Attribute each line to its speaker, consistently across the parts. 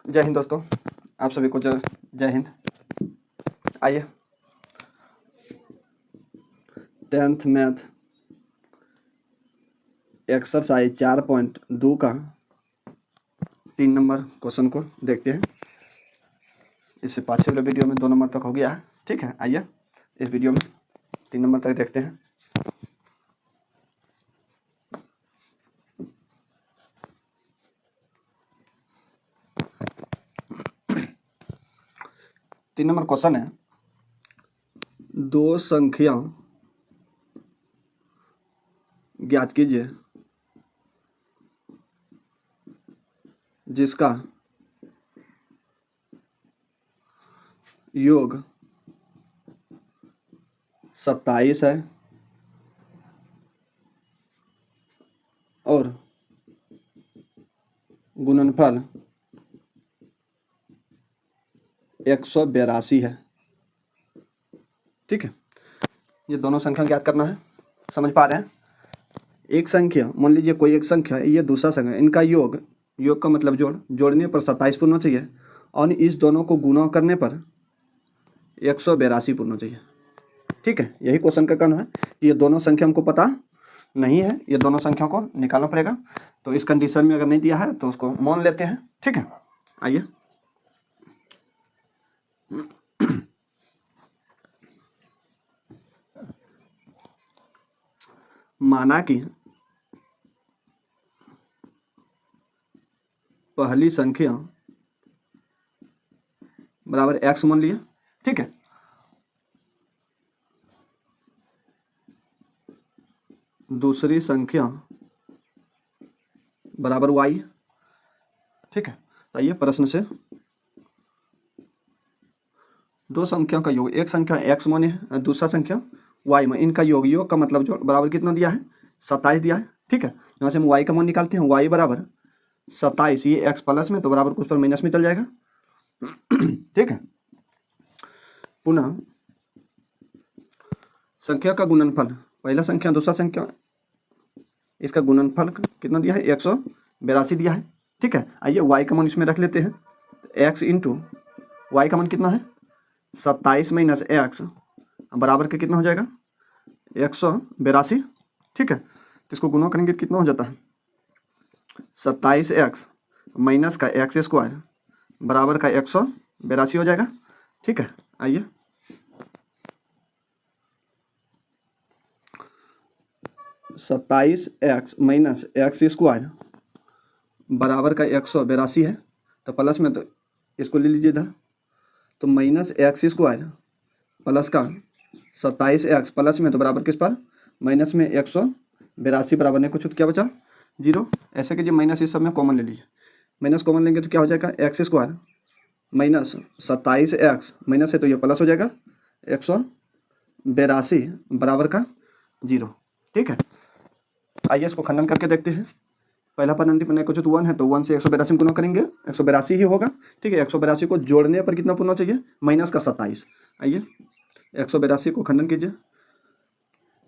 Speaker 1: जय हिंद दोस्तों, आप सभी को जय हिंद। आइए 10th मैथ एक्सरसाइज 4.2 का 3 नंबर क्वेश्चन को देखते हैं। इससे पाछे वाले वीडियो में 2 नंबर तक हो गया है, ठीक है। आइए इस वीडियो में 3 नंबर तक देखते हैं। तीन नंबर क्वेश्चन है, दो संख्या ज्ञात कीजिए जिसका योग 27 है और गुणनफल 182 है, ठीक है। ये दोनों संख्या ज्ञात करना है, समझ पा रहे हैं। एक संख्या, मान लीजिए कोई एक संख्या, ये दूसरा संख्या, इनका योग का मतलब जोड़ने पर 27 पूर्ण होना चाहिए और इस दोनों को गुणा करने पर 182 पूर्ण होना चाहिए, ठीक है। यही क्वेश्चन का कहना है कि ये दोनों संख्या हमको पता नहीं है, ये दोनों संख्या को निकालना पड़ेगा। तो इस कंडीशन में अगर नहीं दिया है तो उसको मान लेते हैं, ठीक है। आइए माना कि पहली संख्या बराबर x मान लिया, ठीक है। दूसरी संख्या बराबर y, ठीक है। तो ये प्रश्न से दो संख्या का योग, एक संख्या x माने है, दूसरा संख्या y में, इनका योग का मतलब जो बराबर कितना दिया है 27 दिया है, ठीक है। यहाँ से हम y का मान निकालते हैं, y बराबर 27, ये x प्लस में तो बराबर कुछ पर माइनस में चल जाएगा, ठीक है। पुनः संख्या का गुणनफल, पहला संख्या दूसरा संख्या, इसका गुणनफल कितना दिया है 182 दिया है, ठीक है। आइए y का मान इसमें रख लेते हैं, x इंटू वाई का मान कितना है 27 माइनस x बराबर के कितना हो जाएगा 182, ठीक है। तो इसको गुणा करेंगे कितना हो जाता है 27x माइनस का x स्क्वायर बराबर का 182 हो जाएगा, ठीक है। आइए सत्ताईस एक्स माइनस एक्स स्क्वायर बराबर का 182 है, तो प्लस में तो इसको ले लीजिए इधर, तो माइनस एक्स स्क्वायर प्लस का 27x प्लस में तो बराबर किस पर माइनस में 182 बराबर ने कुछ क्या बचा 0। ऐसे कीजिए माइनस इस सब में कॉमन ले लीजिए, माइनस कॉमन लेंगे तो क्या हो जाएगा x square minus 27x minus है तो ये प्लस हो जाएगा 182 बराबर का 0, ठीक है। आइए इसको खंडन करके देखते हैं। पहला पद में कुछ तो 1 है, तो 1 से 182 में गुना करेंगे 182 ही होगा, ठीक है। 182 को जोड़ने पर कितना पूर्ण चाहिए माइनस का 27। आइए 182 को खंडन कीजिए,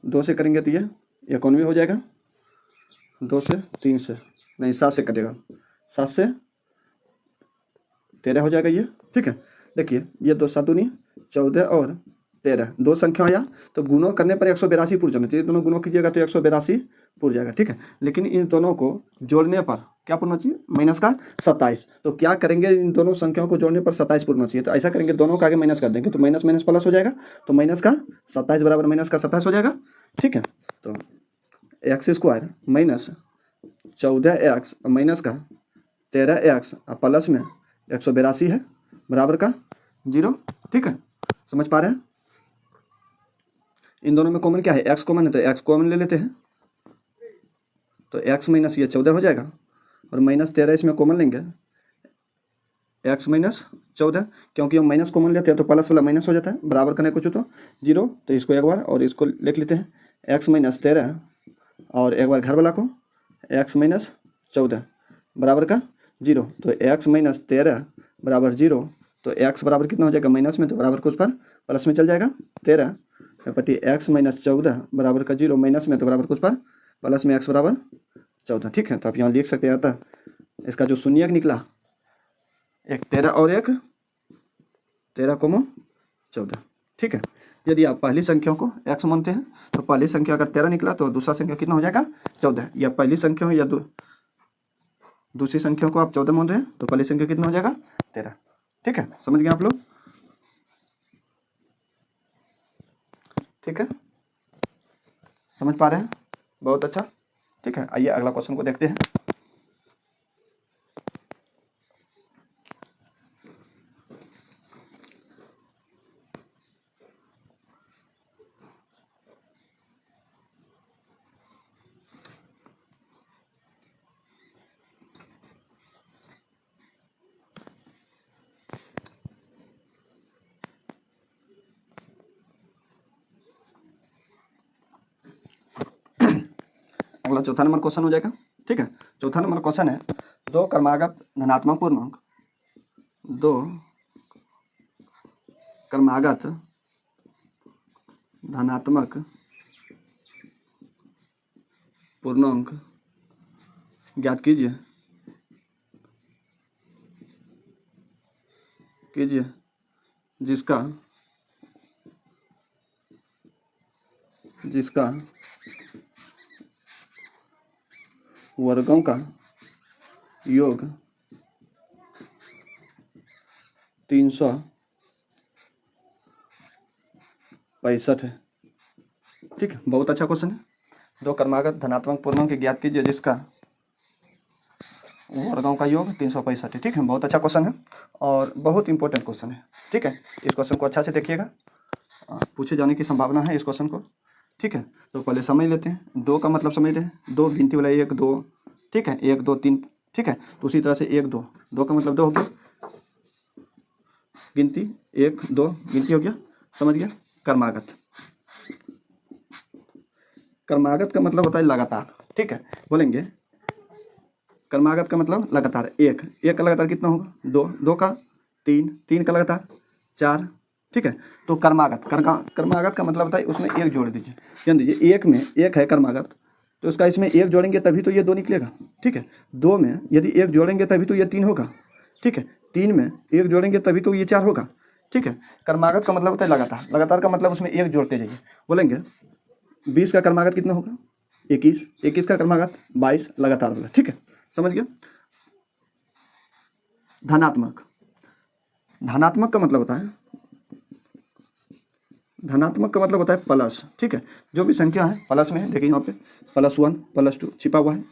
Speaker 1: 2 से करेंगे तो ये 91 हो जाएगा, 2 से 3 से नहीं 7 से कटेगा, 7 से 13 हो जाएगा ये, ठीक है। देखिए ये 2 7 दूनी 14 और 13 दो संख्या आया, तो गुणों करने पर 182 पूर्ण जाना चाहिए, दोनों गुणों कीजिएगा तो 182 पूर्ण जाएगा, ठीक है। लेकिन इन दोनों को जोड़ने पर क्या पूर्ण चाहिए माइनस का 27। तो क्या करेंगे इन दोनों संख्याओं को जोड़ने पर 27 पूर्ण चाहिए, तो ऐसा करेंगे दोनों का आगे माइनस कर देंगे, तो माइनस माइनस प्लस हो जाएगा, तो माइनस का 27 बराबर माइनस का 27 हो जाएगा, ठीक है। तो x square minus 14x minus का 13x प्लस में 182 है बराबर का 0, ठीक है। समझ पा रहे हैं। इन दोनों में कॉमन क्या है x कॉमन है, तो x कॉमन ले लेते हैं, तो x माइनस ये 14 हो जाएगा और माइनस 13 इसमें कॉमन लेंगे x माइनस 14, क्योंकि हम माइनस कॉमन लेते हैं तो प्लस वाला माइनस हो जाता है, बराबर करने कुछ तो 0, तो इसको एक बार और इसको लिख लेते हैं x माइनस 13 और एक बार घर वाला को x माइनस 14 बराबर का 0, तो x माइनस 13 बराबर 0, तो x बराबर कितना हो जाएगा माइनस में तो बराबर कुछ पर प्लस में चल जाएगा 13 बटी x माइनस 14 बराबर का 0 माइनस में तो बराबर कुछ पर प्लस में x बराबर 14, ठीक है। तो आप यहाँ लिख सकते हैं, अतः इसका जो शून्यक निकला एक 13 और एक 13,14, ठीक है। यदि आप पहली संख्या को x मानते हैं तो पहली संख्या अगर 13 निकला तो दूसरा संख्या कितना हो जाएगा 14, या पहली संख्या हो या दूसरी संख्या को आप 14 मान रहे हैं तो पहली संख्या कितना हो जाएगा 13, ठीक है। समझ गए आप लोग, ठीक है, समझ पा रहे हैं, बहुत अच्छा, ठीक है। आइए अगला क्वेश्चन को देखते हैं। अगला चौथा नंबर क्वेश्चन हो जाएगा, ठीक है। चौथा नंबर क्वेश्चन है, दो क्रमागत धनात्मक पूर्णांक ज्ञात कीजिए जिसका वर्गों का योग 365 है, ठीक है। बहुत अच्छा क्वेश्चन है। दो क्रमागत धनात्मक पूर्णांक ज्ञात कीजिए जिसका वर्गों का योग 365 है, ठीक है। बहुत अच्छा क्वेश्चन है और बहुत इंपॉर्टेंट क्वेश्चन है, ठीक है। इस क्वेश्चन को अच्छा से देखिएगा, पूछे जाने की संभावना है इस क्वेश्चन को, ठीक है। तो पहले समझ लेते हैं, दो का मतलब समझ रहे हैं, दो गिनती वाला 1 2, ठीक है, 1 2 3, ठीक है। तो उसी तरह से 1 2, दो का मतलब 2 हो गया, गिनती 1 2 गिनती हो गया, समझ गया। क्रमागत का मतलब होता है लगातार, ठीक है। बोलेंगे क्रमागत का मतलब लगातार, एक का लगातार कितना होगा 2, 2 का 3, 3 का लगातार 4, ठीक है। तो क्रमागत का मतलब होता है उसमें एक जोड़ दीजिए, ध्यान दीजिए, एक में एक है क्रमागत तो उसका इसमें एक जोड़ेंगे तभी तो ये 2 निकलेगा, ठीक है। 2 में यदि एक जोड़ेंगे तभी तो ये 3 होगा, ठीक है। 3 में एक जोड़ेंगे तभी तो ये 4 होगा, ठीक है। क्रमागत का मतलब होता है लगातार का मतलब उसमें एक जोड़ते जाइए। बोलेंगे 20 का क्रमागत कितना होगा 21, 21 का क्रमागत 22, लगातार वाला, ठीक है। समझ गया। धनात्मक का मतलब होता है प्लस, ठीक है। जो भी संख्या है प्लस में है, देखिए यहाँ पे +1 +2 छिपा हुआ है,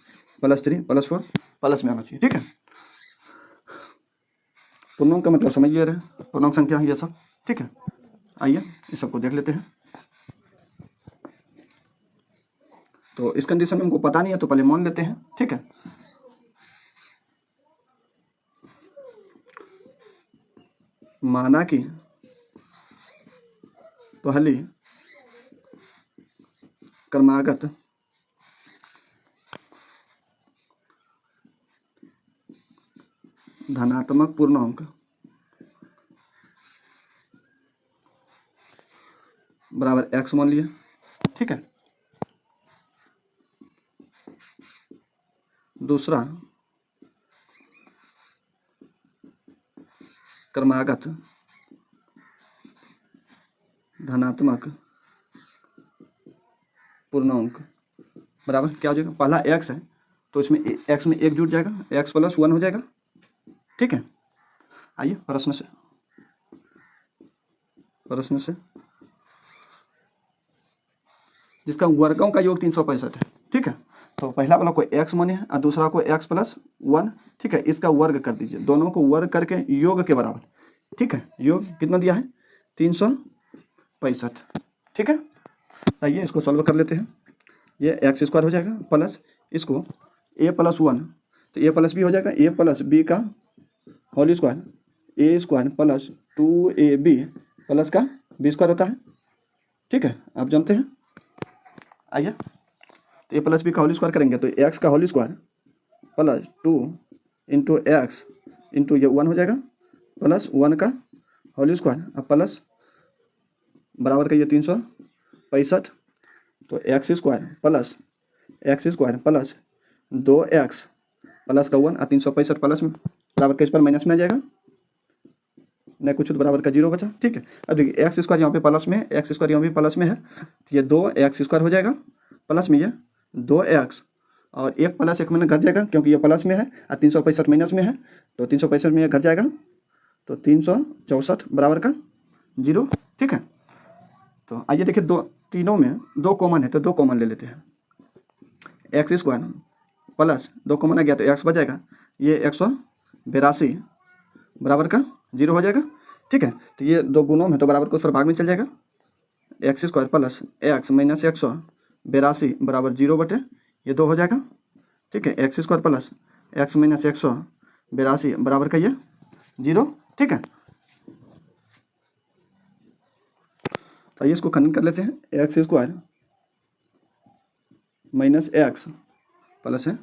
Speaker 1: +3 +4 प्लस में आना चाहिए, ठीक है। पूर्णांक का मतलब समझिए रहे, पूर्णांक संख्या है ये सब, ठीक है। आइए इस सबको देख लेते हैं। तो इस कंडीशन में हमको पता नहीं है तो पहले मान लेते हैं, ठीक है। माना कि पहली क्रमागत धनात्मक पूर्णांक बराबर x मान लिया, ठीक है। दूसरा क्रमागत धनात्मक पूर्णांक बराबर क्या हो जाएगा, पहला x है तो इसमें x में एक जुड़ जाएगा, x + 1 हो जाएगा, ठीक है। आइए प्रश्न से जिसका वर्गों का योग 365 है, ठीक है। तो पहला वाला को x माने और दूसरा को x + 1, ठीक है। इसका वर्ग कर दीजिए, दोनों को वर्ग करके योग के बराबर, ठीक है। योग कितना दिया है 365, ठीक है। आइए इसको सॉल्व कर लेते हैं। ये x² हो जाएगा प्लस इसको a + 1 तो a + b हो जाएगा, a + b का whole square, a² + 2ab plus का b² होता है, ठीक है, आप जानते हैं। आइए तो a + b का होल स्क्वायर करेंगे तो x का होल स्क्वायर +2 × x × ये 1 हो जाएगा, +1 का होल स्क्वायर अब प्लस बराबर का ये 365, तो x² + 2x प्लस का 1 और 365 प्लस में बराबर के इस पर माइनस में आ जाएगा, न कुछ तो बराबर का 0 बचा। ठीक है, अब देखिए एक्स स्क्वायर यहाँ पे प्लस में है, एक्स स्क्वायर यहाँ भी प्लस में है, तो ये 2x² हो जाएगा प्लस में ये 2x, और एक प्लस एक में घट जाएगा क्योंकि ये प्लस में है और 365 माइनस में है, तो 365 में ये घट जाएगा, तो 364 बराबर का 0। ठीक है, तो आइए देखिए तीनों में 2 कॉमन है तो 2 कॉमन ले लेते हैं। x² प्लस 2 कॉमन आ गया तो x बच जाएगा, ये 182 बराबर का 0 हो जाएगा। ठीक है, तो ये 2 गुणों में तो बराबर को उस पर भाग में चल जाएगा, x² प्लस x माइनस 182 बराबर 0 बटे ये 2 हो जाएगा। ठीक है, x² प्लस x माइनस 182 बराबर का ये 0। ठीक है, तो ये इसको खंडन कर लेते हैं, x² माइनस x प्लस है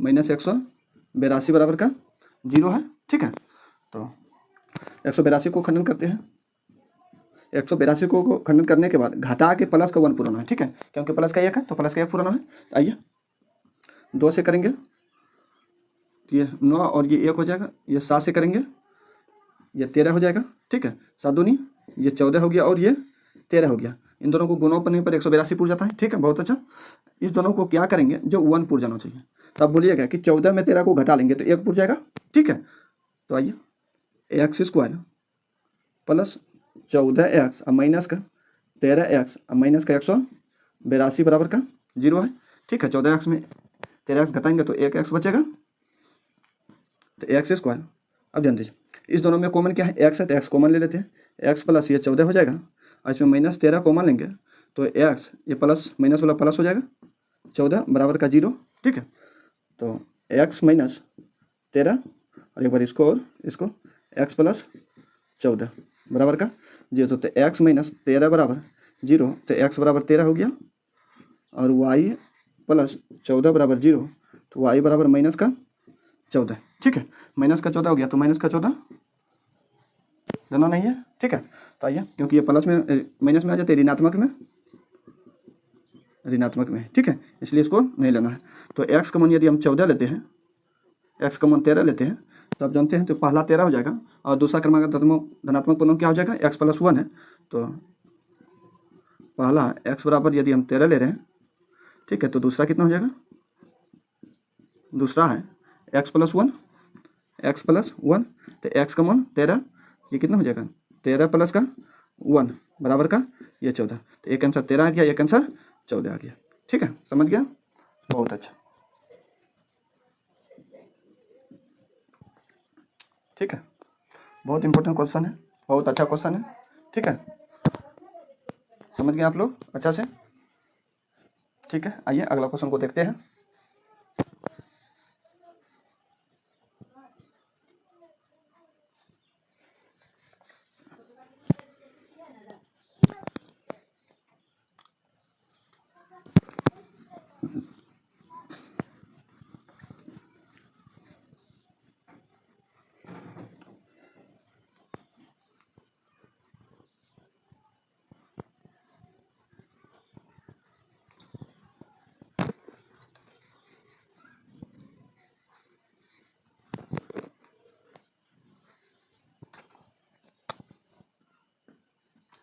Speaker 1: माइनस 182 बराबर का 0 है। ठीक है, तो 182 को खंडन करते हैं, 182 को खंडन करने के बाद घटा के प्लस का 1 पुराना है। ठीक है, क्योंकि प्लस का 1 है तो प्लस का 1 पुराना है। आइए 2 से करेंगे तो ये 9 और ये 1 हो जाएगा, ये 7 से करेंगे ये 13 हो जाएगा। ठीक है, 7 दूनी ये 14 हो गया और ये 13 हो गया, इन दोनों को गुणों करने पर 182 पूर जाता है। ठीक है, बहुत अच्छा। इस दोनों को क्या करेंगे, जो 1 पूर जाना चाहिए, तो आप बोलिएगा कि 14 में 13 को घटा लेंगे तो 1 पूर जाएगा। ठीक है, तो आइए x² प्लस 14x और माइनस का 13x और माइनस का 182 बराबर का 0 है। ठीक है, 14x में 13x घटाएंगे तो 1x बचेगा, तो x²। अब ध्यान दीजिए इस दोनों में कॉमन क्या है, x है तो x कॉमन ले लेते हैं, x प्लस ये 14 हो जाएगा और इसमें माइनस 13 कॉमन लेंगे तो x ये प्लस माइनस वाला प्लस हो जाएगा, 14 बराबर का 0। ठीक है, तो x माइनस 13 और एक बार इसको और इसको x प्लस 14 बराबर का 0, तो x माइनस 13 बराबर 0, तो x बराबर 13 हो गया और y प्लस 14 बराबर 0, तो y बराबर माइनस का 14। ठीक है, माइनस का 14 हो गया तो माइनस का 14 लेना नहीं है। ठीक है, तो आइए क्योंकि ये प्लस में माइनस में आ जाते हैं ऋणात्मक में। ठीक है, इसलिए इसको नहीं लेना है। तो x कॉमन यदि हम 14 लेते हैं, x कॉमन 13 लेते हैं तो आप जानते हैं तो पहला 13 हो जाएगा और दूसरा क्रमांक धनात्मक पूर्णांक क्या हो जाएगा, x प्लस 1 है, तो पहला x बराबर यदि हम 13 ले रहे हैं, ठीक है, तो दूसरा कितना हो जाएगा, दूसरा है x प्लस 1, तो x कॉमन 13 ये कितना हो जाएगा, 13 प्लस का 1 बराबर का ये 14, तो एक आंसर 13 आ गया, एक आंसर 14 आ गया। ठीक है, समझ गया, बहुत अच्छा। ठीक है, बहुत इंपॉर्टेंट क्वेश्चन है, बहुत अच्छा क्वेश्चन है। ठीक है, समझ गए आप लोग अच्छा से। ठीक है, आइए अगला क्वेश्चन को देखते हैं।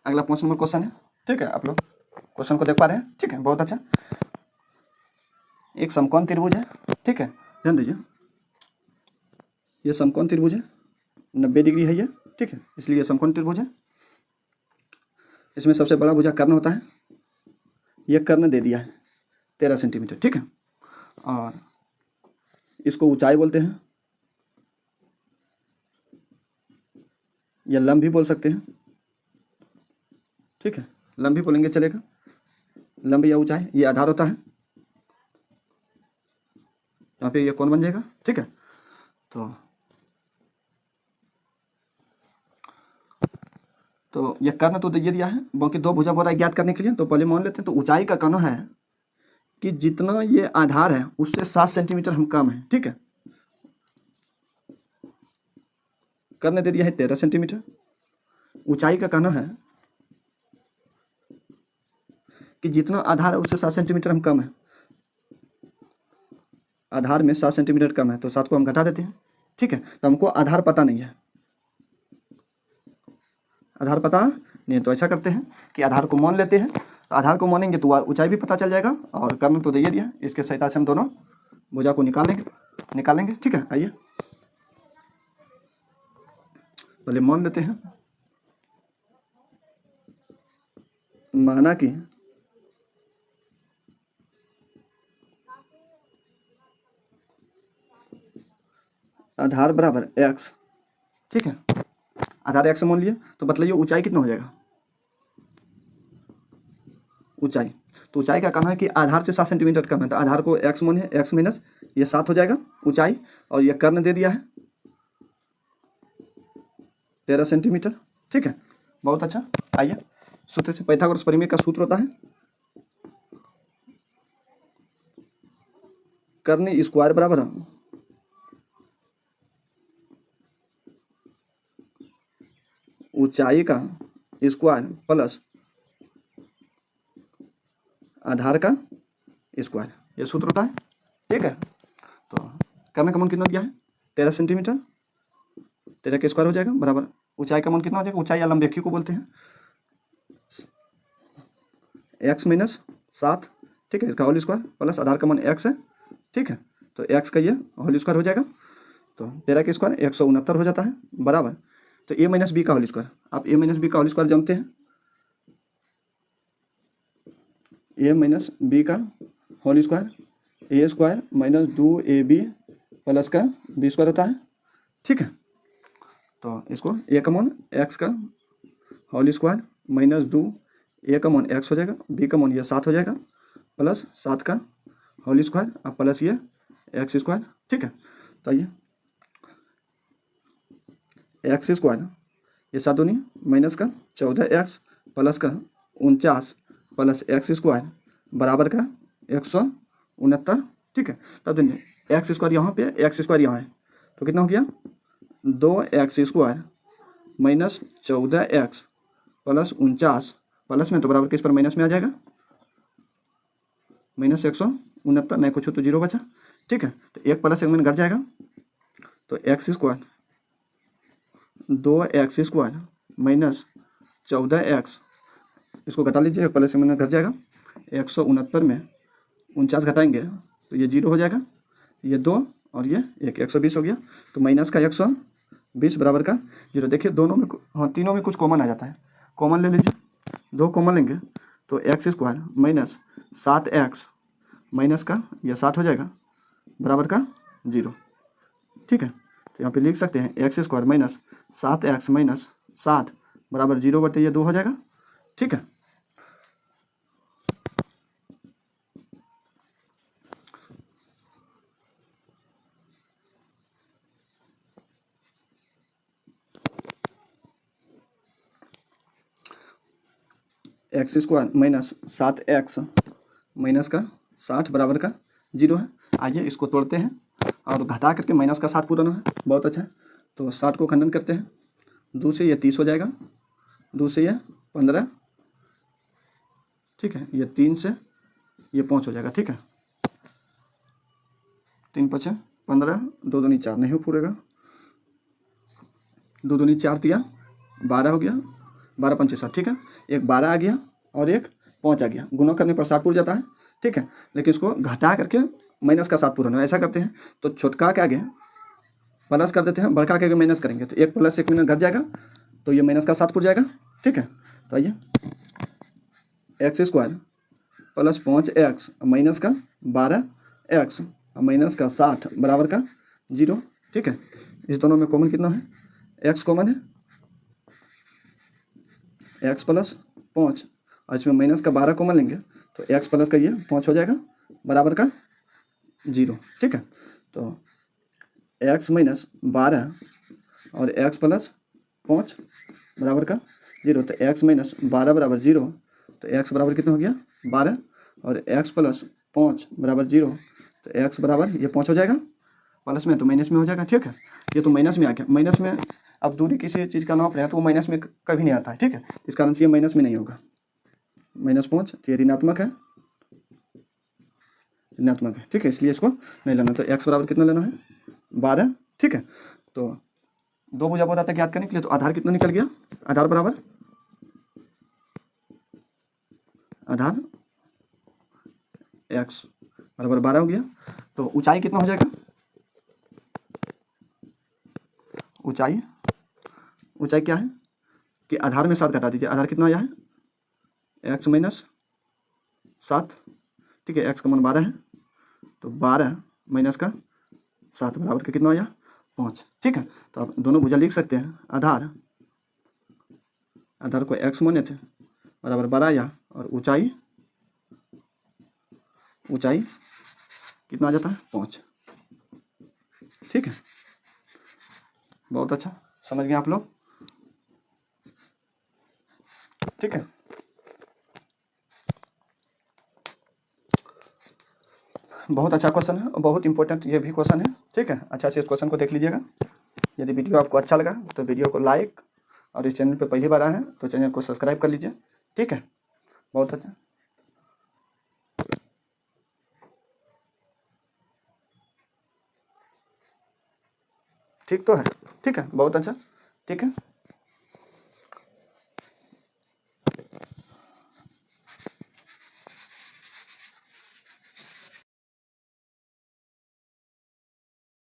Speaker 1: अगला 5 नंबर क्वेश्चन है। ठीक है, आप लोग क्वेश्चन को देख पा रहे हैं। ठीक है, बहुत अच्छा। एक समकोण त्रिभुज है। ठीक है, ध्यान दीजिए ये समकोण त्रिभुज है, 90 डिग्री है ये। ठीक है, इसलिए समकोण त्रिभुज है। इसमें सबसे बड़ा भुजा कर्ण होता है, ये कर्ण दे दिया है 13 सेंटीमीटर। ठीक है, और इसको ऊंचाई बोलते हैं, या लंब भी बोल सकते हैं। ठीक है, लंब भी बोलेंगे चलेगा, लंब या ऊंचाई ये आधार होता है, यहाँ पे ये कोण बन जाएगा। ठीक है, तो ये कर्ण तो ये दिया है, बाकी 2 भुजा बोला ज्ञात करने के लिए, तो पहले मान लेते हैं। तो ऊंचाई का कहना है कि जितना ये आधार है उससे 7 सेंटीमीटर हम कम है। ठीक है, कर्ण दे दिया है 13 सेंटीमीटर। ऊंचाई का कहना है कि जितना आधार है उससे 7 सेंटीमीटर हम कम है, आधार में 7 सेंटीमीटर कम है, तो 7 को हम घटा देते हैं। ठीक है, तो हमको आधार पता नहीं है, आधार पता नहीं। तो ऐसा करते हैं कि आधार को मान लेते हैं। तो आधार को मानेंगे तो ऊंचाई भी पता चल जाएगा और कर्ण तो दे दिया। इसके सहायता से हम दोनों भुजा को निकालेंगे। ठीक है, आइए पहले मान लेते हैं। माना कि आधार बराबर x, ठीक है, आधार x मान लिया। तो बतलाइए ऊंचाई कितना हो जाएगा। ऊंचाई, तो ऊंचाई का कहना है कि आधार से 7 सेंटीमीटर कम है। तो आधार को x मान है, x माइनस ये 7 हो जाएगा ऊंचाई, और ये कर्ण दे दिया है 13 सेंटीमीटर। ठीक है, बहुत अच्छा। आइए सूत्र से, पाइथागोरस परिमेय का सूत्र होता है कर्ण स्क्वायर बराबर ऊंचाई का स्क्वायर प्लस आधार का स्क्वायर, ये सूत्र होता है। ठीक है, तो कर्ण का मान कितना दिया है 13 सेंटीमीटर, 13 का स्क्वायर हो जाएगा बराबर ऊंचाई का मान कितना हो जाएगा, ऊंचाई या लंबरेखी को बोलते हैं, x माइनस 7, ठीक है, इसका होल स्क्वायर प्लस आधार का मान x है। ठीक है, तो x का ये होल स्क्वायर हो जाएगा। तो 13 का स्क्वायर 169 हो जाता है बराबर। तो a माइनस बी का होल स्क्वायर, आप a माइनस बी का होल स्क्वायर जानते हैं, a माइनस बी का होल स्क्वायर ए स्क्वायर माइनस 2ab प्लस का बी स्क्वायर होता है। ठीक है, तो इसको a का मान x का होल स्क्वायर माइनस 2, a का मान x हो जाएगा, b का मान ये 7 हो जाएगा प्लस 7 का होल स्क्वायर और प्लस ये एक्स स्क्वायर। ठीक है, तो आइए एक्स स्क्वायर ये 7 दूनी माइनस का 14x प्लस का 49 प्लस एक्स स्क्वायर बराबर का 169। ठीक है, तब देखिए एक्स स्क्वायर यहाँ पे, एक्स स्क्वायर यहाँ है, तो कितना हो गया 2x square minus 14x plus 49 plus में तो बराबर किस पर माइनस में आ जाएगा, माइनस 169, नहीं कुछ तो जीरो बचा। ठीक है, तो एक प्लस एक में घट जाएगा, तो x square 2x square minus 14x, इसको घटा लीजिए, एक प्लस एक में घट जाएगा, 169 में 49 घटाएंगे तो ये जीरो हो जाएगा, ये 2 और ये 1, 120 हो गया। तो माइनस का 120 बराबर का जीरो। देखिए दोनों में, हाँ तीनों में कुछ कॉमन आ जाता है, कॉमन ले लीजिए, 2 कॉमन लेंगे तो x square minus 7x minus का ये 60 हो जाएगा बराबर का जीरो। ठीक है, तो यहाँ पे लिख सकते हैं x square minus 7x minus 60 बराबर जीरो बटे ये 2 हो जाएगा। ठीक है, x square minus 7x minus का 60 बराबर का जीरो है। आइए इसको तोड़ते हैं और घटा करके माइनस का 7 पूरा है, बहुत अच्छा है। तो 60 को खंडन करते हैं, 2 से ये 30 हो जाएगा, 2 से ये 15, ठीक है, ये 3 से ये 5 हो जाएगा। ठीक है, 3 5 15, 2 दूनी 4 नहीं हो पूरेगा, 2 दूनी 4 तिया 12 हो गया, 12 पंचे 60। ठीक है, एक 12 आ गया और एक 5 आ गया, गुना करने पर 60 पूर जाता है। ठीक है, लेकिन इसको घटा करके माइनस का 7 पूरा है, ऐसा करते हैं। तो छोटका के आगे प्लस कर देते हैं, बड़का के आगे माइनस करेंगे, तो एक प्लस एक मिनट घट जाएगा, तो ये माइनस का 7 पूर जाएगा। ठीक है, तो आइए x square plus 5x minus का 12x माइनस का 60 बराबर का जीरो। ठीक है, इस दोनों में कॉमन कितना है, x कॉमन है, x प्लस 5 और इसमें माइनस का 12 कॉमन लेंगे तो x प्लस का ये 5 हो जाएगा बराबर का जीरो। ठीक है, तो x माइनस 12 और x प्लस 5 बराबर का जीरो, तो x माइनस 12 बराबर जीरो, तो x बराबर कितना हो गया 12 और x प्लस 5 बराबर जीरो, तो x बराबर ये 5 हो जाएगा, प्लस में तो माइनस में हो जाएगा। ठीक है, ये तो माइनस में आ गया, माइनस में अब दूरी किसी चीज़ का नाप रहे हैं तो वो माइनस में कभी नहीं आता है। ठीक है, इस कारण से ये माइनस में नहीं होगा, -5 तो ये ऋणात्मक है, ऋणात्मक है। ठीक है, इसलिए इसको नहीं लेना, तो x बराबर कितना लेना है 12। ठीक है, तो दो भुजा बहुघात ज्ञात करने के लिए, तो आधार कितना निकल गया, आधार बराबर आधार x बराबर 12 हो गया। तो ऊंचाई कितना हो जाएगा, ऊंचाई क्या है कि आधार में 7 घटा दीजिए, आधार कितना आया है x माइनस 7, ठीक है, x का मान 12 है, तो 12 माइनस का 7 बराबर का कितना आया 5, ठीक है। तो आप दोनों भुजा लिख सकते हैं, आधार को x माने थे बराबर 12 आया, और ऊंचाई कितना आ जाता है 5, ठीक है। बहुत अच्छा, समझ गए आप लोग, ठीक है। बहुत अच्छा क्वेश्चन है और बहुत इंपॉर्टेंट ये भी क्वेश्चन है, ठीक है। अच्छा से इस क्वेश्चन को देख लीजिएगा। यदि वीडियो आपको अच्छा लगा तो वीडियो को लाइक, और इस चैनल पे पहली बार आए हैं तो चैनल को सब्सक्राइब कर लीजिए, ठीक है। बहुत अच्छा, ठीक तो है, ठीक है, बहुत अच्छा, ठीक है।